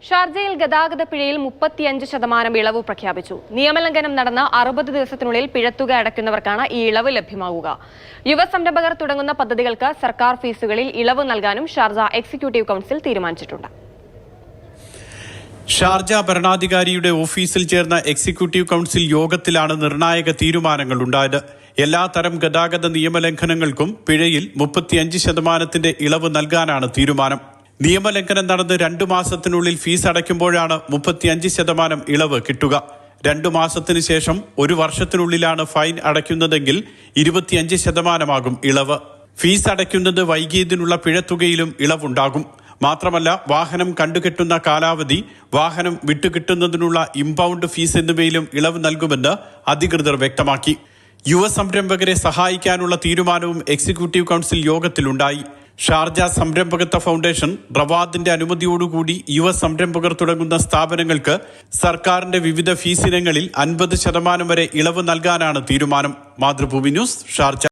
ഷാർജയിൽ ഗതാഗത പിഴയിൽ 35% ഇളവ് പ്രഖ്യാപിച്ചു. നിയമലംഘനം നടന്ന 60 ദിവസത്തിനുള്ളിൽ പിഴത്തുക അടയ്ക്കുന്നവർക്കാണ് ഈ ഇളവ് ലഭ്യമാകുക. യുവസംരംഭകർ തുടങ്ങുന്ന പദ്ധതികൾക്ക് സർക്കാർ ഫീസുകളിൽ ഇളവ് നൽകാനും ഷാർജ എക്സിക്യൂട്ടീവ് കൗൺസിൽ തീരുമാനിച്ചിട്ടുണ്ട്. ഷാർജ ഭരണാധികാരിയുടെ ഓഫീസിൽ ചേർന്ന എക്സിക്യൂട്ടീവ് കൗൺസിൽ യോഗത്തിലാണ് നിർണായക തീരുമാനങ്ങൾ ഉണ്ടായത്. എല്ലാ തരം ഗതാഗത നിയമലംഘനങ്ങൾക്കും പിഴയിൽ 35% ഇളവ് നൽകാനാണ് തീരുമാനം. നിയമലംഘനം നടന്ന് 2 മാസത്തിനുള്ളിൽ ഫീസ് അടയ്ക്കുമ്പോഴാണ് 35% ഇളവ് കിട്ടുക. 2 മാസത്തിന് ശേഷം 1 വർഷത്തിനുള്ളിലാണ് ഫൈൻ അടയ്ക്കുന്നതെങ്കിൽ 25% ഇളവ്. ഫീസ് അടയ്ക്കുന്നത് വൈകിയതിനുള്ള പിഴത്തുകയിലും ഇളവുണ്ടാകും. മാത്രമല്ല, വാഹനം കണ്ടുകെട്ടുന്ന കാലാവധി, വാഹനം വിട്ടുകിട്ടുന്നതിനുള്ള ഇംപൗണ്ട് ഫീസ് എന്നിവയിലും ഇളവ് നൽകുമെന്ന് അധികൃതർ വ്യക്തമാക്കി. യുവസംരംഭകരെ സഹായിക്കാനുള്ള തീരുമാനവും എക്സിക്യൂട്ടീവ് കൗൺസിൽ യോഗത്തിലുണ്ടായി. ഷാർജ സംരംഭകത്വ ഫൗണ്ടേഷൻ റവാദിന്റെ അനുമതിയോടുകൂടി യുവസംരംഭകർ തുടങ്ങുന്ന സ്ഥാപനങ്ങൾക്ക് സർക്കാരിന്റെ വിവിധ ഫീസ് ഇനങ്ങളിൽ 50% വരെ ഇളവ് നൽകാനാണ് തീരുമാനം. Mathrubhumi news, Sharjah.